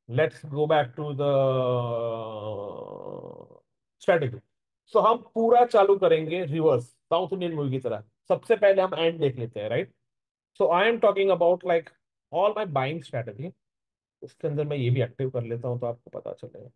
Let's go back to the strategy. So हम पूरा चालू करेंगे रिवर्स, साउथ इंडियन मूवी की तरह। सबसे पहले हम एंड देख लेते हैं, right? So I am talking about like all my buying strategy. उसके अंदर मैं ये भी एक्टिव कर लेता हूँ तो आपको पता चलेगा।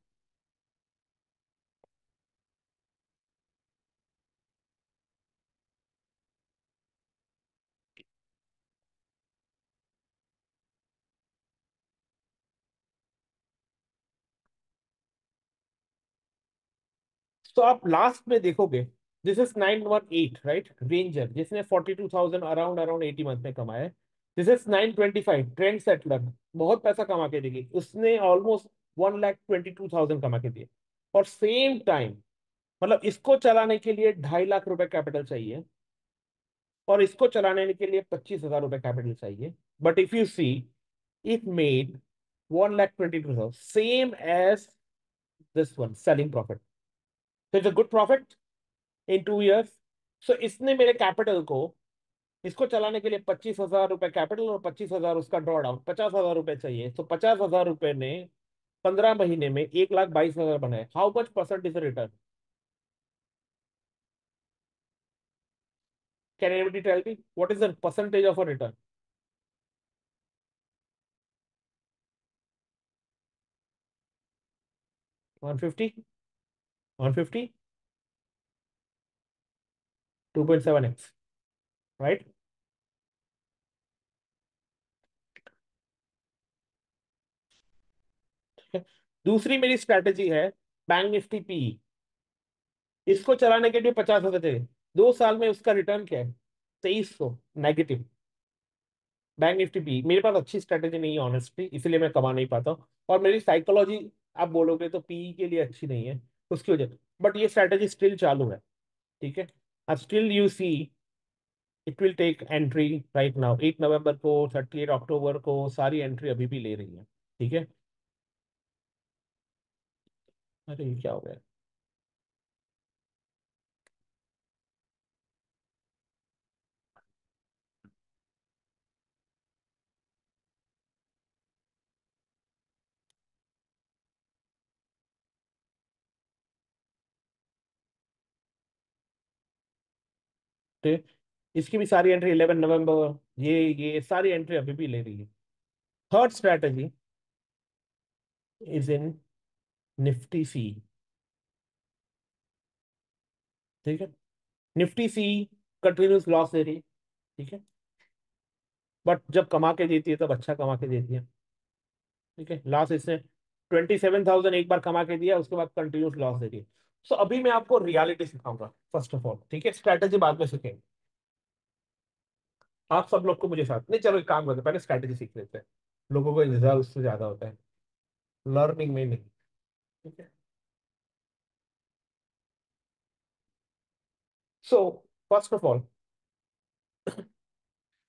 तो आप लास्ट में देखोगे, दिस इज 918, राइट? रेंजर जिसने 42,000 अराउंड अराउंड 80 मंथ में कमाया है। दिस इज 925 ट्रेंड सेटलर, बहुत पैसा कमा के देगी, उसने ऑलमोस्ट 1,22,000 कमा के दिए। और सेम टाइम, मतलब इसको चलाने के लिए 2.5 लाख रुपए कैपिटल चाहिए, और इसको चलाने के लिए 25,000 रुपए कैपिटल चाहिए। But if you see, it made 1,22,000, same as this one selling profit. तो it's a good profit in 2 years. So इसने मेरे कैपिटल को, इसको चलाने के लिए 25,000 रुपए कैपिटल और 25,000 उसका ड्रॉ डाउन, 50,000 रुपए चाहिए। तो 50,000 रुपए ने 15 महीने में 1,22,000 बनाए। How much percent is return? Can anybody tell me what is the percentage of a return? 150, 150, 2.7x, right? दूसरी मेरी स्ट्रेटेजी है बैंक निफ्टी पी। इसको चलाने के लिए 50,000 चाहिए। 2 साल में उसका रिटर्न क्या है? 2300 नेगेटिव। बैंक निफ्टी पी मेरे पास अच्छी स्ट्रेटेजी नहीं है ऑनेस्टली, इसलिए मैं कमा नहीं पाता हूँ। और मेरी साइकोलॉजी, आप बोलोगे तो पी के लिए अच्छी नहीं है उसकी वजह। बट ये स्ट्रेटेजी स्टिल चालू है, ठीक है? अब still you see, it will take entry right now, 8 नवंबर को, 30 अक्टूबर को, सारी एंट्री अभी भी ले रही है, ठीक है? अरे ये क्या हो गया? तो इसकी भी सारी एंट्री 11 नवंबर, ये सारी एंट्री अभी भी ले रही है। Third strategy is in Nifty see, ठीक है? निफ्टी सी कंटिन्यूस लॉस दे रही है, ठीक है? बट जब कमा के देती है तब अच्छा कमा के देती है, ठीक है? लास्ट इसने 27,000 एक बार कमा के दिया, उसके बाद कंटिन्यूस लॉस दे रही है। सो अभी मैं आपको रियलिटी सिखाऊंगा फर्स्ट ऑफ ऑल, ठीक है? स्ट्रैटेजी बाद में सीखेंगे। आप सब लोग को मुझे साथ नहीं, चलो एक काम करते हैं, पहले स्ट्रैटेजी सीख लेते हैं। लोगों को रिजल्ट उससे ज्यादा होता है, लर्निंग में नहीं, ठीक है? So first of all,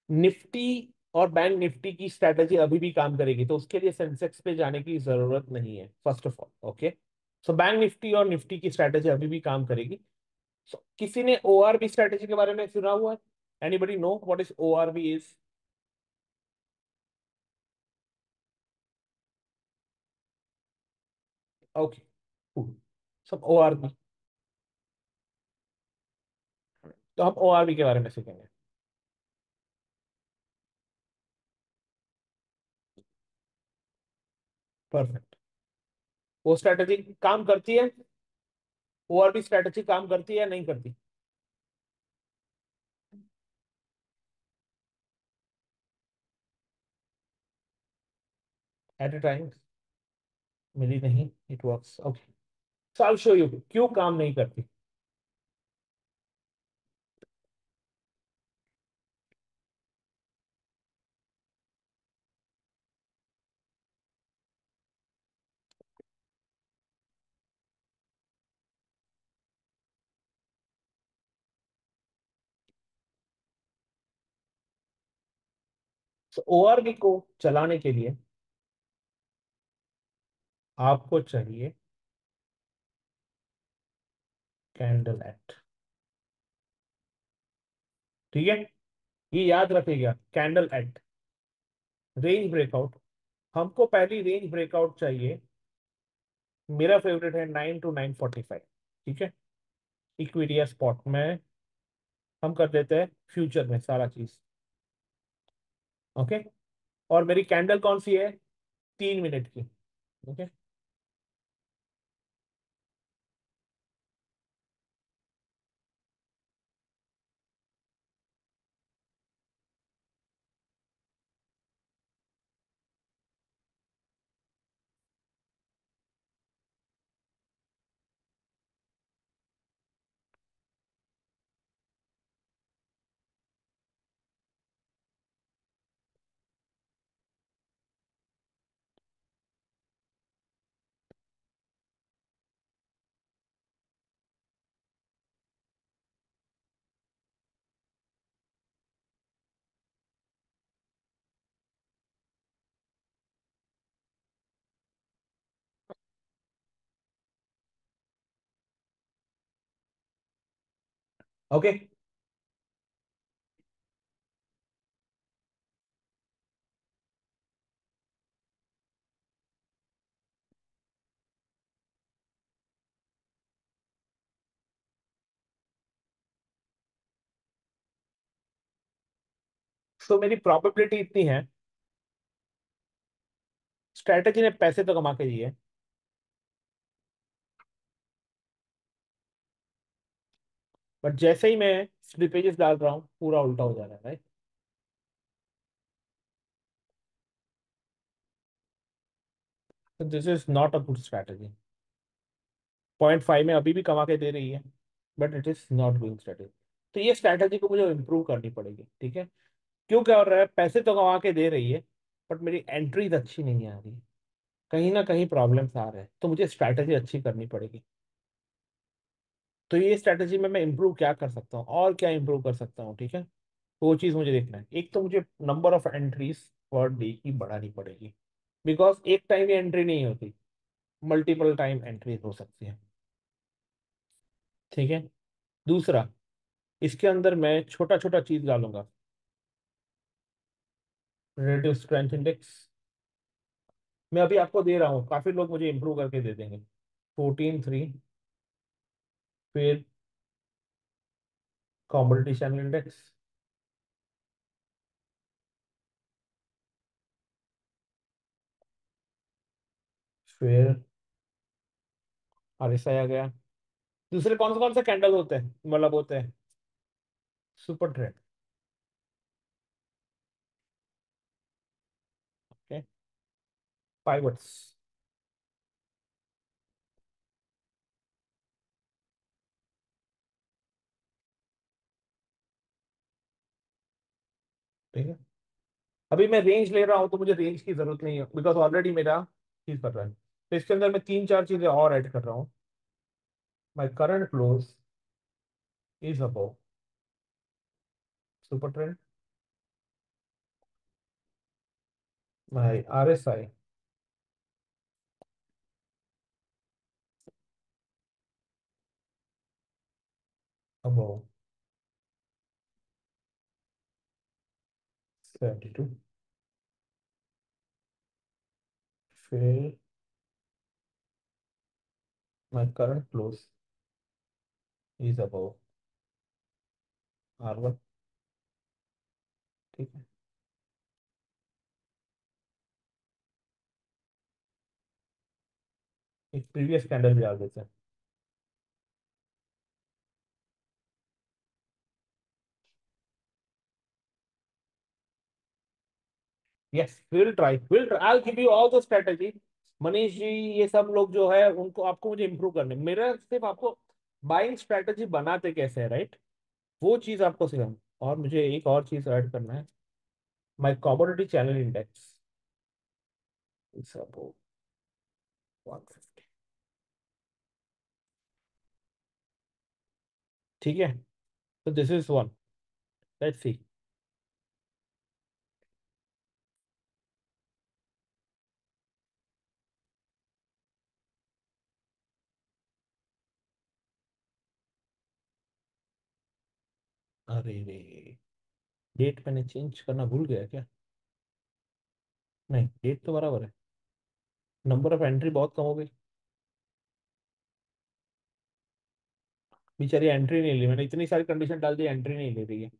Nifty और बैंक निफ्टी की स्ट्रैटेजी अभी भी काम करेगी, तो उसके लिए सेंसेक्स पे जाने की जरूरत नहीं है first of all, okay? So Bank Nifty और निफ्टी की स्ट्रैटेजी अभी भी काम करेगी। सो किसी ने ओआरबी स्ट्रैटेजी के बारे में सुना हुआ है? Anybody know what is ओआरबी is? Okay, सब ओआरबी। तो हम ओआरबी के बारे में सीखेंगे। परफेक्ट। वो स्ट्रैटेजी काम करती है? ओआरबी स्ट्रैटेजी काम करती है या नहीं करती? एट ए टाइम मिली नहीं, it works, okay. So I show you क्यों काम नहीं करती। सो ओआरबी को चलाने के लिए आपको चाहिए कैंडल एक्ट, ठीक है? ये याद रखिएगा, कैंडल एक्ट, रेंज ब्रेकआउट, हमको पहली रेंज ब्रेकआउट चाहिए। मेरा फेवरेट है 9 to 9:45। ठीक है, इक्विटी या स्पॉट में हम कर देते हैं फ्यूचर में सारा चीज। ओके। और मेरी कैंडल कौन सी है? 3 मिनट की। ओके। ओके। तो मेरी प्रॉबिलिटी इतनी है, स्ट्रैटेजी ने पैसे तो कमा के दिए, बट जैसे ही मैं स्लिपेजेस डाल रहा हूँ पूरा उल्टा हो जा रहा है, right? This is not a good strategy. 0.5 में अभी भी कमा के दे रही है, but it is not good strategy. तो ये स्ट्रैटेजी को मुझे इम्प्रूव करनी पड़ेगी। ठीक है। क्यों क्या हो रहा है? पैसे तो कमा के दे रही है, बट मेरी एंट्रीज अच्छी नहीं आ रही। कहीं ना कहीं प्रॉब्लम्स आ रहे हैं, तो मुझे स्ट्रैटेजी अच्छी करनी पड़ेगी। तो ये स्ट्रैटेजी में मैं इंप्रूव क्या कर सकता हूँ और क्या इंप्रूव कर सकता हूँ? ठीक है। तो वो चीज़ मुझे देखना है। एक तो मुझे number of entries per day की बढ़ानी पड़ेगी, बिकॉज एक टाइम ही एंट्री नहीं होती, मल्टीपल टाइम एंट्रीज हो सकती है। ठीक है। दूसरा, इसके अंदर मैं छोटा छोटा चीज डालूंगा। रिलेटिव स्ट्रेंथ इंडेक्स मैं अभी आपको दे रहा हूँ, काफी लोग मुझे इंप्रूव करके दे देंगे। 14.3। फिर कॉमोडिटी चैनल इंडेक्स। फिर आरएसआई आ गया। दूसरे कौन से कैंडल होते हैं, मतलब होते हैं सुपर ट्रेंड। ओके। पाइवट्स। ठीक है। अभी मैं रेंज ले रहा हूँ तो मुझे रेंज की जरूरत नहीं है, बिकॉज ऑलरेडी मेरा चीज कर रहा है। तो इसके अंदर मैं तीन चार चीजें और ऐड कर रहा हूँ। My current close is above super trend. My RSI above 72। फिर my current close is above R1। ठीक है। एक प्रीवियस कैंडल भी डाल देते हैं। Yes, will try, I give you all the strategy. Manish ji, ये सब लोग जो है उनको, आपको मुझे इंप्रूव करने, मेरा सिर्फ आपको बाइंग स्ट्रेटेजी बनाते कैसे है, राइट? वो चीज आपको सिखाना। और मुझे एक और चीज ऐड करना है। My commodity channel index is above 150। ठीक है। तो this is one. Let's see. अरे रे, डेट मैंने चेंज करना भूल गया क्या? नहीं, डेट तो बराबर है। नंबर ऑफ एंट्री बहुत कम हो गई। बेचारी एंट्री नहीं ली, मैंने इतनी सारी कंडीशन डाल दी, एंट्री नहीं ले रही है।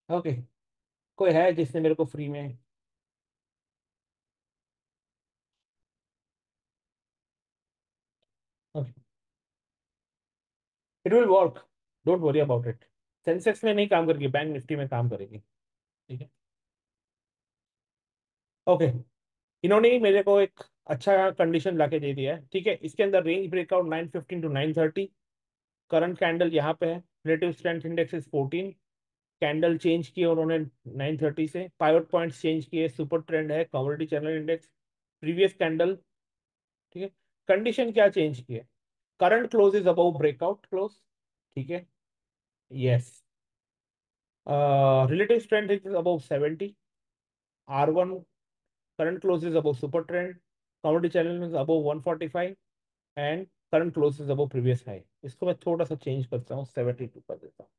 ओके। कोई है जिसने मेरे को फ्री में। Okay, it will work, don't worry about it. Sensex में नहीं काम करेगी, बैंक निफ्टी में काम करेगी। ठीक है। ओके। इन्होंने ही मेरे को एक अच्छा कंडीशन लाके दे दिया है। ठीक है, इसके अंदर range breakout 915 to 930। Current candle यहाँ पे है। Relative strength index is 14। Candle change किए उन्होंने 930 से। पाइवट पॉइंट्स चेंज किए, सुपर ट्रेंड है, commodity channel index, previous candle. ठीक है। कंडीशन क्या चेंज की है? Current close is above breakout close. ठीक है। Yes. Relative strength is above 70। R1 current close is above super trend. Commodity channel is above 145 and current close is above previous high. इसको मैं थोड़ा सा change करता हूँ, 72 कर देता हूँ।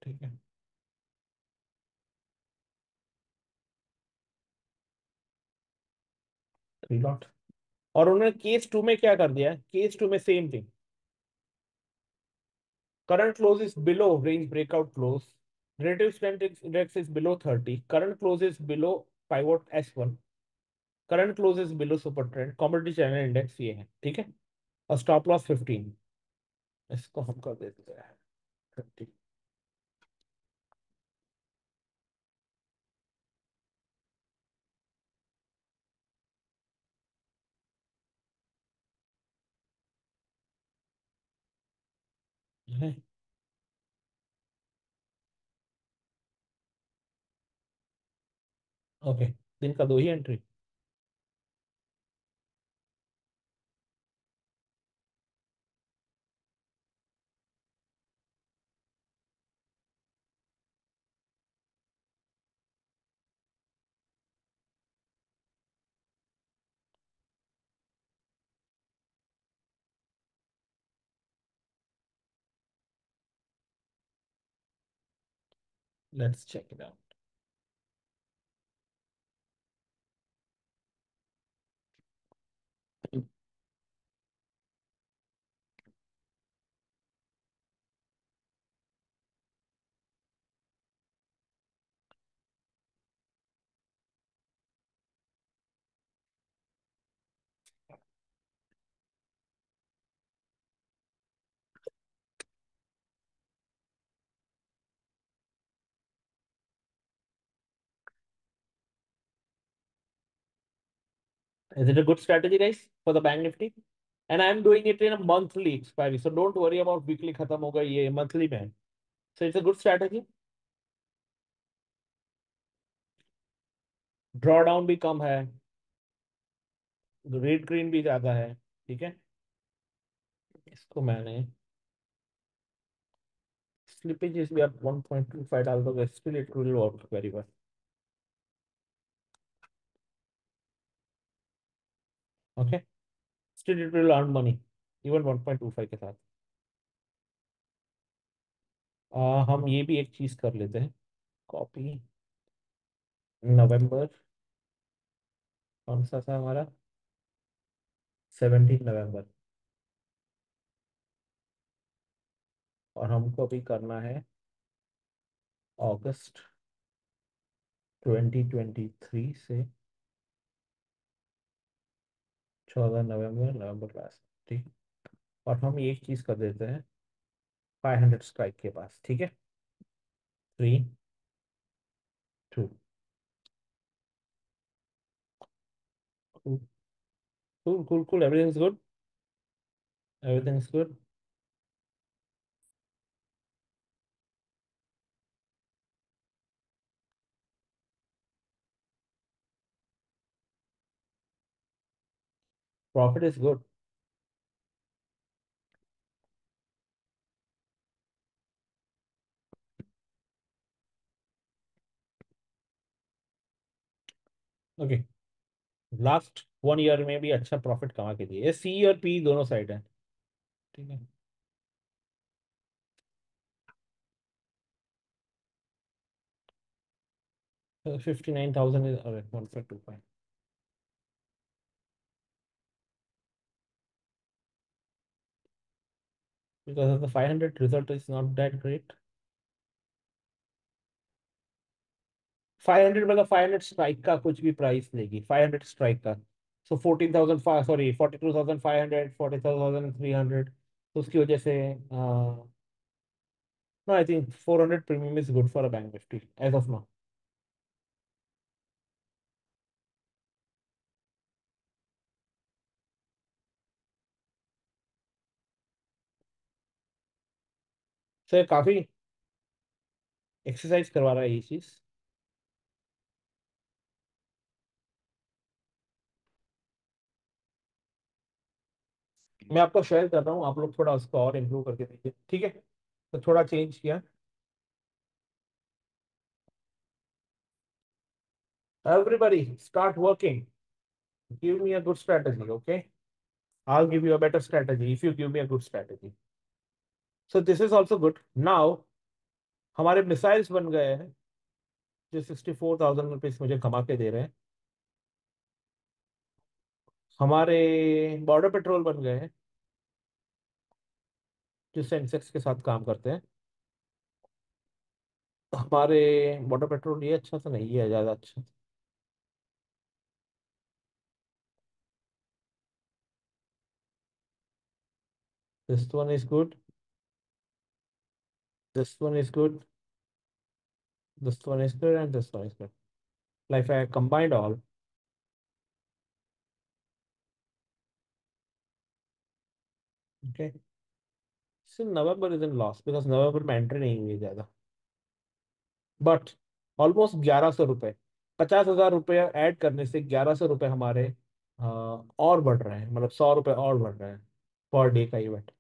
ठीक है। 3 लॉट। और उन्होंने केस टू में क्या कर दिया है? केस टू में same thing. Current close is below range breakout close. Relative strength index is below 30। Current close is below pivot S1। Current close is below super trend. Commodity channel index ये है। ठीक है। और stop loss 15। इसको हम कर देते हैं 50। ओके, दिन का दो ही entry. Let's check it out. Is it a good strategy, guys, for the bank nifty? And I'm doing it in a monthly expiry, so don't worry about weekly खत्म होगा, ये monthly में है. So it's a good strategy. Drawdown भी कम है, red green भी ज्यादा है. ठीक है. इसको मैंने स्लिपेजेस भी आप 1.25 डाल दोगे, still it will work very well. Okay. Still it will earn money even 1.25 के साथ. हम ये भी एक चीज कर लेते हैं. कॉपी. नवंबर. कौन सा था हमारा? 17 नवंबर. और हमको अभी करना है अगस्त 2023 से 14 नवंबर, नवंबर लास्ट. ठीक. और हम एक चीज कर देते हैं 500 स्ट्राइक के पास. ठीक है. 3, 2. Cool, cool, cool. Everything's good. Everything's good. Profit is good. Okay. Last 1 year में भी अच्छा प्रॉफिट कमा के दिए, ये सी और पी दोनों साइड है। ठीक है। 59,000 इज अरे 1.25। Because of the 500 result is not that great। 500 मतलब 500 स्ट्राइक का कुछ भी प्राइस लेगी, 500 स्ट्राइक का। So 14,000, sorry 42,500, 42,300। तो उसकी वजह से no, I think 400 premium is good for a Bank Nifty as of now. Sir काफी एक्सरसाइज करवा रहा है ये चीज। मैं आपको शेयर कर रहा हूँ, आप लोग थोड़ा उसको और इम्प्रूव करके देखिए, ठीक है। तो थोड़ा चेंज किया। Everybody start working, give me a good strategy, okay. I'll give you a better strategy if you give me a good strategy. So this is also good now। हमारे मिसाइल्स बन गए हैं जो 64,000 रुपीज मुझे कमा के दे रहे हैं। हमारे बॉर्डर पेट्रोल बन गए हैं जो सेंसेक्स के साथ काम करते हैं। हमारे बॉर्डर पेट्रोल ये अच्छा तो नहीं है, ज्यादा अच्छा। This one is good, this one is good, this one is good and this one is good. Like I combined all। Okay, so November is in loss because नवंबर में एंट्री नहीं हुई है ज्यादा। बट ऑलमोस्ट 1100 रुपये, 50,000 रुपये add करने से 1100 रुपये हमारे और बढ़ रहे हैं, मतलब 100 रुपये और बढ़ रहे हैं पर डे का event.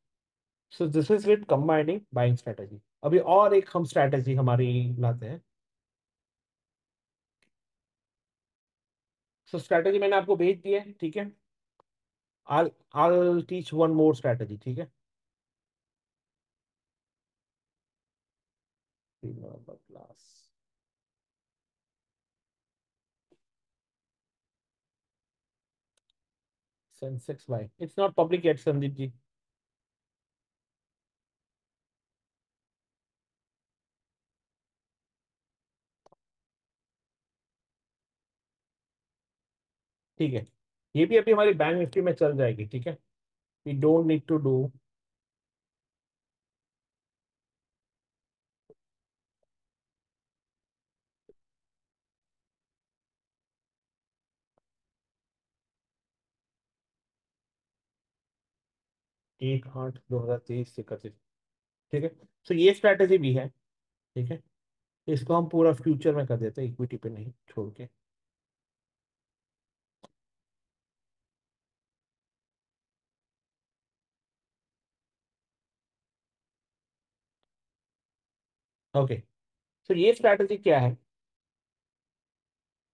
So this is with combining buying strategy. अभी और एक हम स्ट्रेटेजी हमारी लाते हैं। सो स्ट्रेटेजी मैंने आपको भेज दी है, ठीक है। I'll teach one more strategy, ठीक है। Class Sensex by, it's not public yet Sandeep ji. ठीक है, ये भी अभी हमारी बैंक निफ्टी में चल जाएगी, ठीक है। We don't need to do 1/8/2023 31। ठीक है, तो ये स्ट्रैटेजी भी है, ठीक है। इसको हम पूरा फ्यूचर में कर देते हैं, इक्विटी पे नहीं छोड़ के। ओके, तो ये स्ट्रैटेजी क्या है?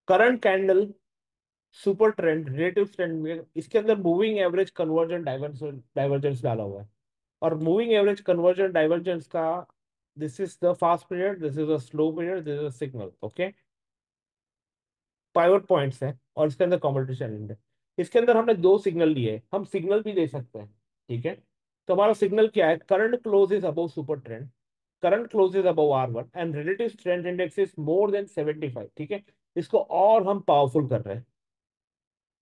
Current candle, super trend, relative trend में इसके अंदर मूविंग एवरेज कन्वर्जन डाइवर्जेंस डाला हुआ है। और मूविंग एवरेज कन्वर्जन डाइवर्जेंस का, this is the fast period, this is a slow period, this is a signal, okay. Pivot points हैं और इसके अंदर कॉम्पिटिशन इंडेक्स। इसके अंदर हमने दो सिग्नल लिए, हम सिग्नल भी दे सकते हैं, ठीक है। तो हमारा सिग्नल क्या है? Current close is above super trend, current close is above R1 and relative strength index is more than 75, ठीक है। इसको और हम पावरफुल कर रहे हैं।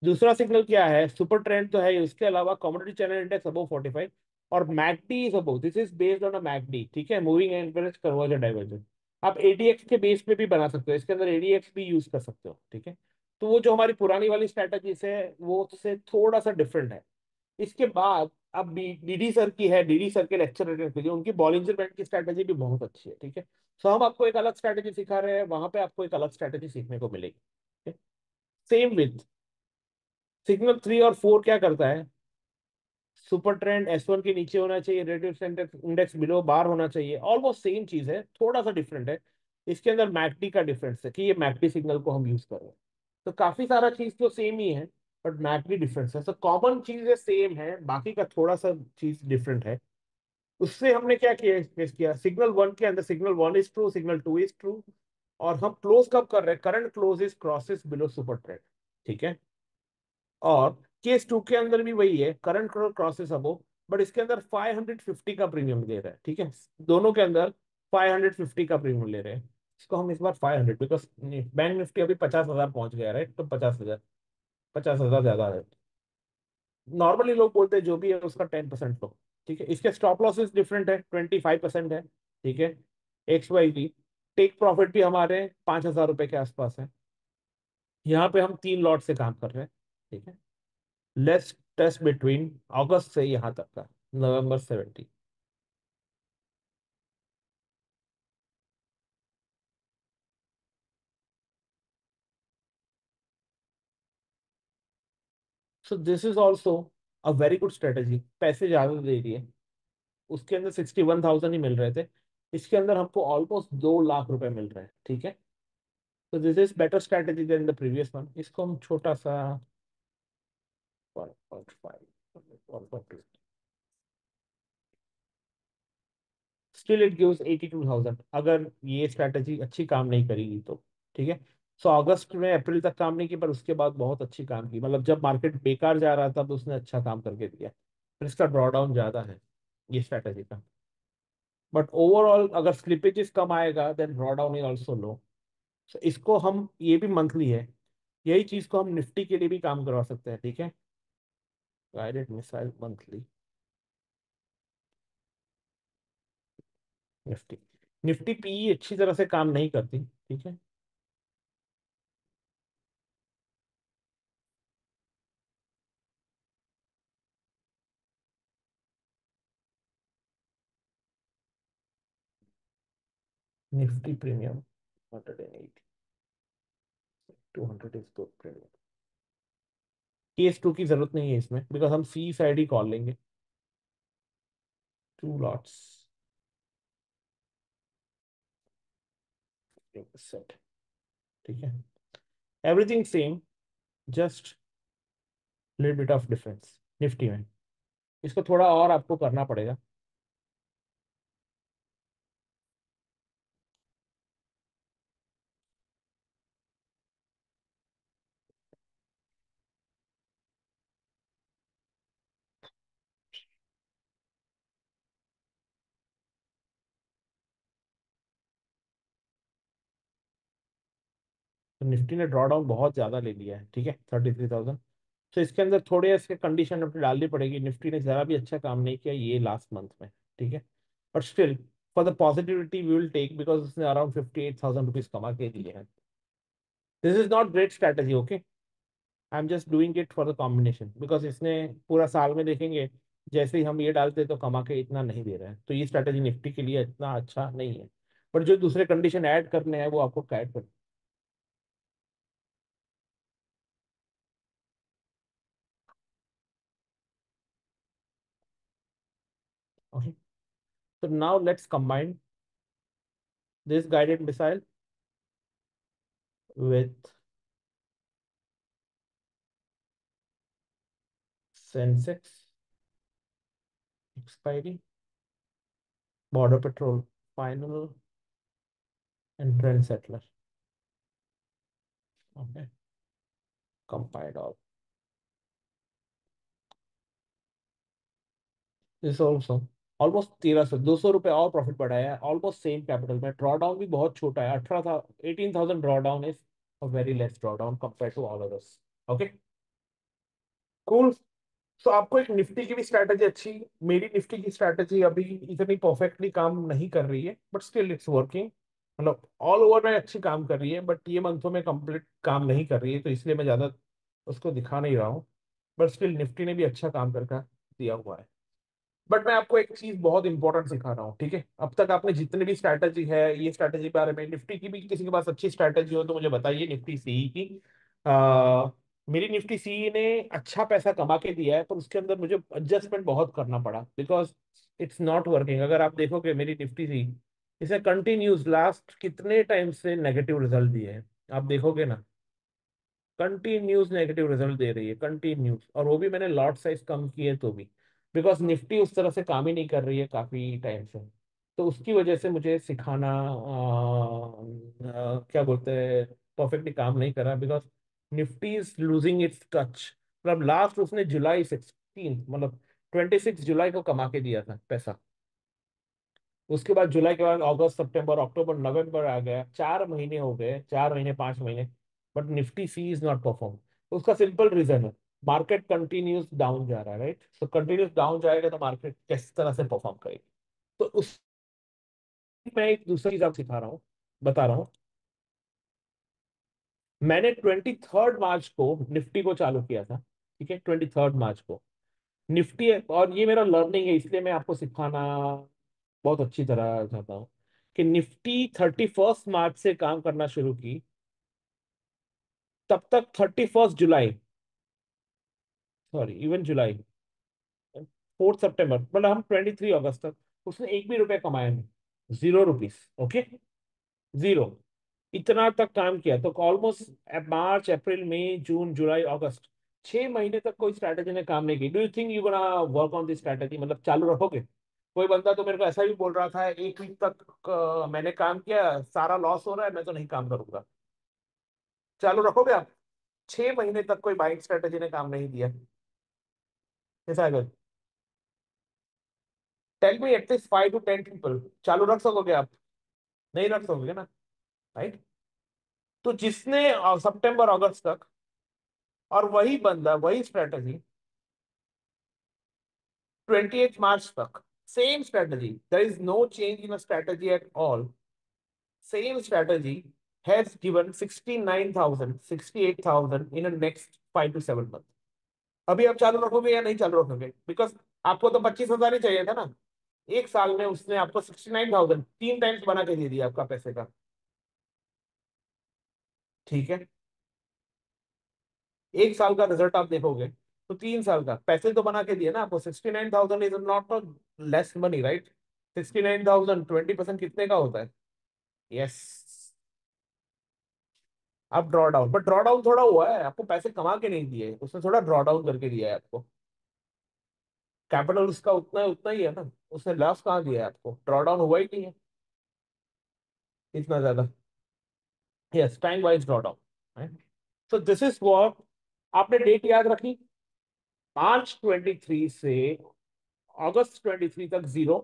दूसरा सिग्नल क्या है? सुपर ट्रेंड तो है, उसके अलावा कमोडिटी चैनल इंडेक्स अबव 45 और McD is above, this is based on a McD, ठीक है, मूविंग एवरेज कन्वर्जन डाइवर्जन। आप ADX के बेस पे भी बना सकते हो, इसके अंदर ADX भी यूज कर सकते हो, ठीक है। तो वो जो हमारी पुरानी वाली स्ट्रैटेजी से वो उससे थोड़ा सा डिफरेंट है। इसके बाद अब डीडी सर की है, डीडी सर के लेक्चर अटेंड कीजिए, उनकी बॉलिंजर बैंड की स्ट्रैटेजी भी बहुत अच्छी है, ठीक है। सो हम आपको एक अलग स्ट्रैटेजी सिखा रहे हैं, वहां पे आपको एक अलग स्ट्रैटेजी सीखने को मिलेगी। सेम विथ सिग्नल 3 और 4 क्या करता है? सुपर ट्रेंड S1 के नीचे होना चाहिए, रिलेटिव इंडेक्स बिलो बार होना चाहिए, ऑलमोस्ट सेम चीज है, थोड़ा सा डिफरेंट है। इसके अंदर मैकडी का डिफरेंस है कि ये मैकडी सिग्नल को हम यूज कर रहे हैं। तो काफी सारा चीज तो सेम ही है, बट मैकडी डिफरेंस है। तो कॉमन चीजें सेम है, बाकी का थोड़ा सा चीज डिफरेंट है। उससे हमने क्या किया, केस किया सिग्नल वन के अंदर, signal one is true, signal two is true. और हम क्लोज कब कर रहे हैं, current close is crosses below super trade. ठीक है। और केस टू के अंदर भी वही है, करंट क्रॉसेस अबो, बट इसके अंदर 550 का प्रीमियम ले रहे हैं। ठीक है, दोनों के अंदर 550 का प्रीमियम ले रहे हैं। इसको हम इस बार 500, बिकॉज बैंक निफ्टी अभी 50,000 पहुंच गया, राइट? तो 50,000, 50,000 ज्यादा है। नॉर्मली लोग बोलते हैं जो भी है उसका 10% लो। ठीक है, इसके स्टॉप लॉसेस डिफरेंट है, 25% है। ठीक है, XYZ टेक प्रॉफिट भी हमारे 5,000 रुपए के आसपास है। यहाँ पे हम 3 लॉट से काम कर रहे हैं। ठीक है, लेट्स टेस्ट बिटवीन अगस्त से यहाँ तक का, November 17। So this is also a very good strategy. पैसे ज्यादा दे दिए, उसके अंदर 61,000 ही मिल रहे थे, इसके अंदर हमको ऑलमोस्ट 2 लाख रुपए मिल रहे हैं। ठीक है, तो this is better strategy than the previous one. इसको हम छोटा सा 1.5, 1.2, स्टिल इट गिव्स 82,000, अगर ये स्ट्रेटेजी अच्छी काम नहीं करेगी तो। ठीक है, सो अगस्त में अप्रैल तक काम नहीं की, पर उसके बाद बहुत अच्छी काम की। मतलब जब मार्केट बेकार जा रहा था तब उसने अच्छा काम करके दिया। फिर इसका ड्रॉडाउन ज्यादा है ये स्ट्रेटेजी का, बट ओवरऑल अगर स्लिपेजेस कम आएगा then drawdown is also low. So इसको हम, ये भी मंथली है, यही चीज को हम निफ्टी के लिए भी काम करवा सकते हैं। ठीक है, guided missile monthly Nifty, Nifty PE अच्छी तरह से काम नहीं करती। ठीक है, Nifty premium 180, 200 is good premium. Case two की जरूरत नहीं है इसमें, बिकॉज हम सी साइड ही कॉल लेंगे, 2 लॉट्स सेट। ठीक है, everything same, just little bit of difference Nifty में। इसको थोड़ा और आपको करना पड़ेगा। तो निफ्टी ने ड्रॉ डाउन बहुत ज्यादा ले लिया है। ठीक है, 33,000। तो इसके अंदर थोड़े इसके कंडीशन अपनी डालनी पड़ेगी। निफ्टी ने जरा भी अच्छा काम नहीं किया ये लास्ट मंथ में। ठीक है, but still for the positivity we will take, because उसने अराउंड 58,000 रुपीज कमा के दिए हैं। This is not great strategy, okay. I am just doing it for the combination, because इसने पूरा साल में देखेंगे, जैसे ही हम ये डालते तो कमा के इतना नहीं दे रहे हैं, तो ये स्ट्रैटेजी निफ्टी के लिए इतना अच्छा नहीं है। बट जो दूसरे कंडीशन ऐड करने हैं वो आपको ऐड कर। Okay, so now let's combine this guided missile with Sensex expiry, border patrol final, and trend settler. Okay, compiled all this also। Almost 1,300 200 रुपए और प्रॉफिट बढ़ा है, ऑलमोस्ट सेम कैपिटल में। ड्रॉ डाउन भी बहुत छोटा है, 18 था, 18,000 drawdown is a very less drawdown compare to all others. Okay, cool. So आपको एक निफ्टी की भी स्ट्रैटेजी अच्छी, मेरी निफ्टी की स्ट्रैटेजी अभी इतनी परफेक्टली काम नहीं कर रही है, बट स्टिल इट्स वर्किंग। मतलब ऑल ओवर में अच्छी काम कर रही है, बट ये मंथों में कंप्लीट काम नहीं कर रही है, तो इसलिए मैं ज्यादा उसको दिखा नहीं रहा हूँ। बट स्टिल निफ्टी ने भी अच्छा काम करके दिया हुआ है। बट मैं आपको एक चीज बहुत इंपॉर्टेंट सिखा रहा हूँ। ठीक है, अब तक आपने जितने भी स्ट्रैटेजी है, ये स्ट्रैटेजी के बारे में, निफ्टी की भी किसी के पास अच्छी स्ट्रैटेजी हो तो मुझे बताइए, निफ्टी सीई की। मेरी निफ्टी सीई ने अच्छा पैसा कमा के दिया है, पर उसके अंदर मुझे एडजस्टमेंट बहुत करना पड़ा, बिकॉज इट्स नॉट वर्किंग। अगर आप देखोगे मेरी निफ्टी सी, इसे कंटिन्यूस लास्ट कितने टाइम से नेगेटिव रिजल्ट दिए हैं, आप देखोगे ना। कंटिन्यूस नेगेटिव रिजल्ट दे रही है, कंटिन्यूस, और वो भी मैंने लॉट साइज कम की है तो भी, बिकॉज निफ्टी उस तरह से काम ही नहीं कर रही है काफी टाइम से। तो उसकी वजह से मुझे सिखाना क्या बोलते हैं, परफेक्टली काम नहीं कर रहा, because Nifty is losing its touch. मतलब लास्ट उसने जुलाई 16, मतलब 26 जुलाई को कमा के दिया था पैसा। उसके बाद जुलाई के बाद अगस्त सितंबर अक्टूबर नवंबर आ गया, 4 महीने हो गए, 4 महीने 5 महीने, but Nifty C is not perform. उसका सिंपल रीजन है, मार्केट कंटिन्यूस डाउन जा रहा है, राइट? सो कंटिन्यूस डाउन जाएगा तो मार्केट किस तरह से परफॉर्म करेगी? तो उस मैं एक दूसरी चीज आप सिखा रहा हूँ, बता रहा हूँ। मैंने 23 मार्च को निफ्टी को चालू किया था, ठीक है, 23 मार्च को निफ्टी। और ये मेरा लर्निंग है, इसलिए मैं आपको सिखाना बहुत अच्छी तरह चाहता हूँ कि निफ्टी 31 मार्च से काम करना शुरू की, तब तक 31 जुलाई, सॉरी इवन जुलाई, 4 सितंबर, मतलब हम 23 अगस्त तक उसने एक भी रुपया कमाया नहीं, 0 रुपीज। Okay, zero. इतना तक काम किया तो ऑलमोस्ट मार्च अप्रैल मई जून जुलाई अगस्त, 6 महीने तक कोई स्ट्रैटेजी ने काम नहीं की। Do you think you gonna work on this strategy, मतलब चालू रखोगे? कोई बंदा तो मेरे को ऐसा भी बोल रहा था, एक वीक तक मैंने काम किया, सारा लॉस हो रहा है, मैं तो नहीं काम करूंगा। चालू रखोगे आप? 6 महीने तक कोई बाइंग स्ट्रेटेजी ने काम नहीं दिया। ऐसा अगर tell me at least 5 to 10 people, चालू रख सकोगे आप? नहीं रख सकोगे ना, राइट? तो जिसने सितंबर अगस्त तक, और वही बंदा वही स्ट्रेटेजी 28 मार्च तक, same strategy, there is no change in strategy at all, same strategy has given 69,000 68,000 in next 5 to 7 month. अभी आप चालू रखोगे या नहीं चालू रखोगे? बिकॉज आपको तो 25,000 ही चाहिए था ना, एक साल में उसने आपको 69,000 3 टाइम्स बना के दे दिया आपका पैसे का। ठीक है, एक साल का रिजल्ट आप देखोगे तो 3 साल का पैसे तो बना के दिए ना आपको। 69,000 is not less money, right? 69,000 20% कितने का होता है? यस। अब draw down, but draw down थोड़ा हुआ है, आपको पैसे कमा के नहीं दिए, उसने थोड़ा ड्रॉ डाउन करके दिया है आपको। कैपिटल उसका उतना उतना ही है ना, उसने लॉस कहाँ दिया है आपको? ड्रॉ डाउन हुआ ही नहीं है इतना ज्यादा। Yes, time wise draw down. So this is what, आपने डेट याद रखी, मार्च 23 से अगस्त 23 तक जीरो,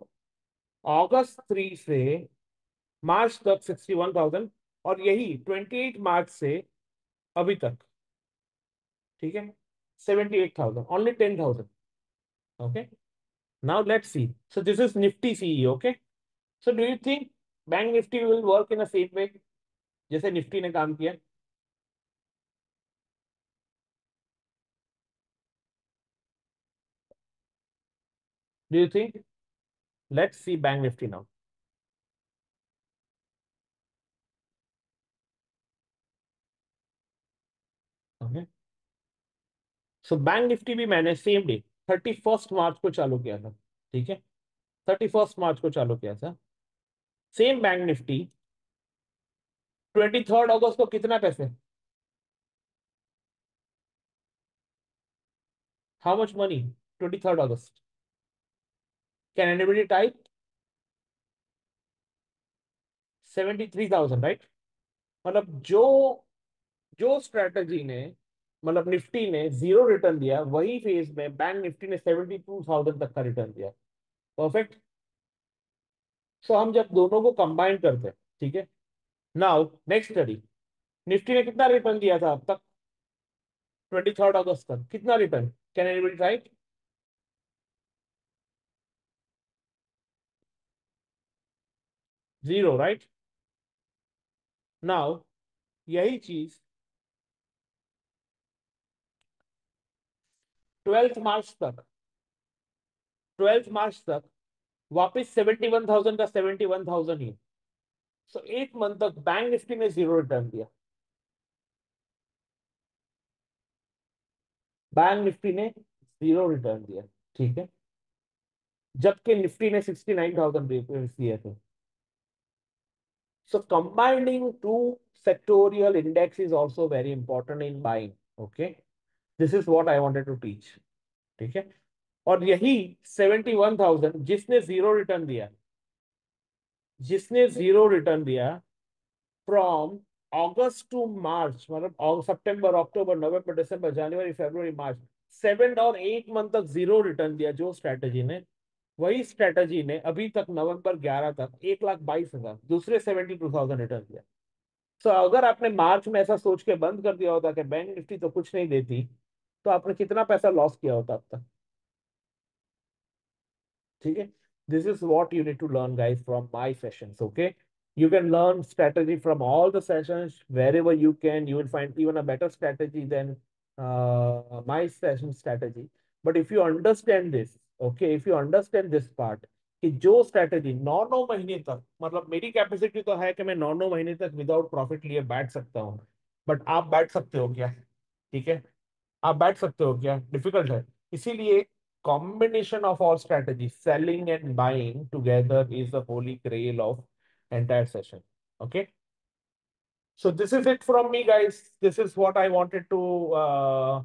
अगस्त 3 से मार्च तक 61,000, और यही 28 मार्च से अभी तक, ठीक है, 78,000, only 10,000। Okay, now let's see. So this is Nifty CE. Okay, so do you think Bank Nifty will work in a same way जैसे निफ्टी ने काम किया? Do you think? Let's see Bank Nifty now. Okay, so Bank Nifty भी मैंने same day 31 मार्च को चालू किया था, ठीक है, 31 मार्च को चालू किया था। सेम बैंक निफ्टी 23 अगस्त को कितना पैसे, how much money? 23 August, can anybody type? 73,000, right? मतलब जो जो स्ट्रेटजी ने, मतलब निफ्टी ने जीरो रिटर्न दिया, वही फेज में बैंक निफ्टी ने 72,000 तक का रिटर्न दिया। परफेक्ट। सो हम जब दोनों को कंबाइन करते हैं, ठीक है, नाउ नेक्स्ट स्टडी, निफ्टी ने कितना रिटर्न दिया था अब तक? 23 अगस्त तक कितना return? Can anybody right? Zero, right? Now यही चीज 12 मार्च तक, 12 मार्च तक वापिस 71,000 का 71,000 ही। सो 8 मंथ तक बैंक निफ्टी ने जीरो रिटर्न दिया, बैंक निफ्टी ने जीरो रिटर्न दिया, ठीक है, जबकि निफ्टी ने 69,000 दिए थे। So combining two sectorial index is also very important in buying. Okay, this is what I wanted to teach. ठीक है, और यही 71,000 जिसने जीरो रिटर्न दिया फ्रॉम अगस्त टू मार्च, मतलब सितंबर अक्टूबर नवंबर दिसंबर जनवरी फरवरी मार्च, 7 और 8 मंथ तक जीरो रिटर्न दिया जो स्ट्रेटेजी ने, वही स्ट्रेटेजी ने अभी तक नवंबर 11 तक 1,22,000 दूसरे 72,000 रिटर्न दिया। तो अगर आपने मार्च में ऐसा सोच के बंद कर दिया होता कि बैंक निफ्टी तो कुछ नहीं देती, तो आपने कितना पैसा लॉस किया होता अब तक। ठीक है, this is what you need to learn guys from my sessions. Okay, you can learn strategy from all the sessions wherever you can. You will find even a better strategy than my session strategy. But if you understand this, okay, if you understand this part, कि जो strategy 9 9 महीने तक, मतलब मेरी capacity तो है कि मैं 9 9 महीने तक विदाउट प्रॉफिट लिए बैठ सकता हूँ, बट आप बैठ सकते हो क्या? ठीक है, आप बैठ सकते हो क्या? डिफिकल्ट है। इसीलिए combination of all strategies, selling and buying together is the holy grail of entire session. Okay, so this is it from me, guys. This is what I wanted to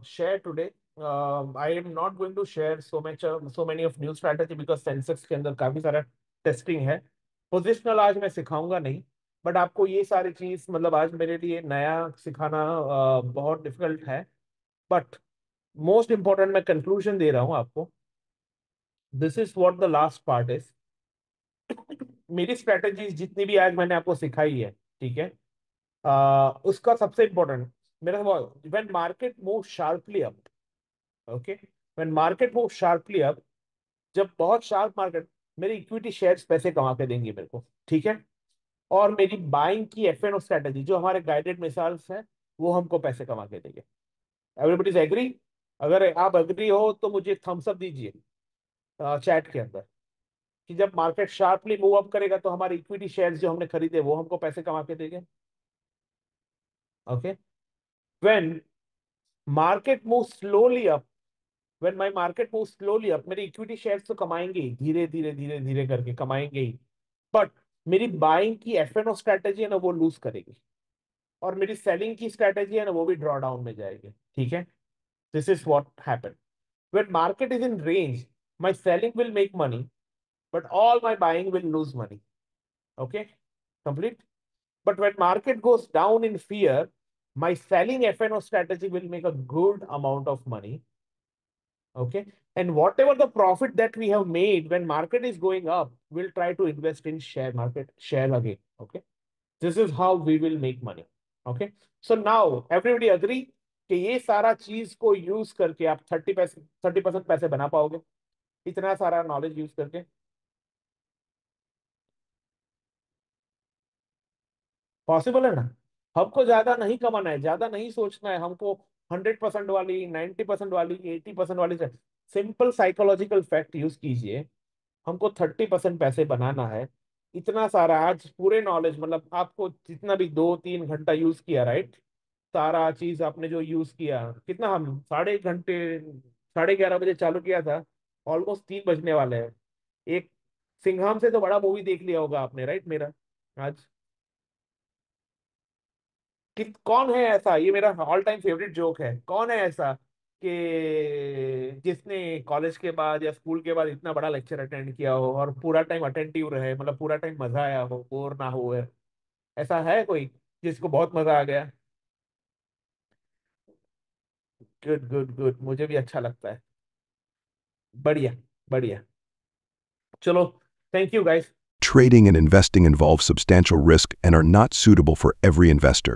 share today. I am not going to share so many of new strategy because Sensex के अंदर काफी सारा testing है। Positional आज मैं सिखाऊंगा नहीं, but आपको ये सारी चीज, मतलब आज मेरे लिए नया सिखाना बहुत डिफिकल्ट है। बट मोस्ट इंपॉर्टेंट मैं कंक्लूजन दे रहा हूँ आपको। This is what the last part is. मेरी स्ट्रेटेजीज जितनी भी आज मैंने आपको सिखाई है, ठीक है, उसका सबसे इंपॉर्टेंट मेरा, when market move sharply up, okay, when market move sharply up, जब बहुत शार्प मार्केट, मेरी इक्विटी शेयर्स पैसे कमा के देंगे मेरे को। ठीक है, और मेरी बाइंग की एफ एन ओ स्ट्रेटेजी जो हमारे गाइडेड मिसाइल्स हैं, वो हमको पैसे कमा के देंगे। Everybody is agree? अगर आप एग्री हो तो मुझे थम्स अप दीजिए चैट के अंदर, कि जब मार्केट शार्पली मूव अप करेगा तो हमारे इक्विटी शेयर्स जो हमने खरीदे वो हमको पैसे कमा के देंगे। Okay, when market move slowly up, when my market move slowly up, मेरे इक्विटी शेयर्स तो कमाएंगे ही, धीरे धीरे धीरे धीरे करके कमाएंगे ही, बट मेरी बाइंग की एफ एन ओ स्ट्रेटेजी है ना, वो लूज करेगी, और मेरी सेलिंग की स्ट्रेटेजी है ना, वो भी ड्रॉ डाउन में जाएगी। ठीक है, this is what happen when market is in range, my selling will make money, but all my buying will lose money. Okay, complete. But when market goes down in fear, my selling FNO strategy will make a good amount of money. Okay, and whatever the profit that we have made when market is going up, we'll try to invest in share market, share again. Okay, this is how we will make money. Okay, so now everybody agree कि ये सारा चीज को use करके आप 30% पैसे बना पाओगे, इतना सारा नॉलेज यूज करके? पॉसिबल है ना? हमको ज्यादा नहीं कमाना है, ज्यादा नहीं सोचना है हमको। 100% वाली, 90% वाली, 80% वाली, सिंपल साइकोलॉजिकल फैक्ट यूज कीजिए। हमको 30% पैसे बनाना है। इतना सारा आज पूरे नॉलेज, मतलब आपको जितना भी 2 3 घंटा यूज किया, राइट, सारा चीज आपने जो यूज किया, कितना, हम 1.5 घंटे, 11:30 बजे चालू किया था, ऑलमोस्ट 3 बजने वाले हैं। एक सिंघम से तो बड़ा मूवी देख लिया होगा आपने, राइट, मेरा आज। कि कौन है ऐसा, ये मेरा ऑल टाइम फेवरेट जोक है, कौन है ऐसा कि जिसने कॉलेज के बाद या स्कूल के बाद इतना बड़ा लेक्चर अटेंड किया हो और पूरा टाइम अटेंटिव रहे, मतलब पूरा टाइम मजा आया हो, बोर ना हो? ऐसा है कोई जिसको बहुत मजा आ गया? गुड गुड गुड, मुझे भी अच्छा लगता है। बढ़िया, बढ़िया। चलो, thank you guys. Trading and investing involve substantial risk and are not suitable for every investor.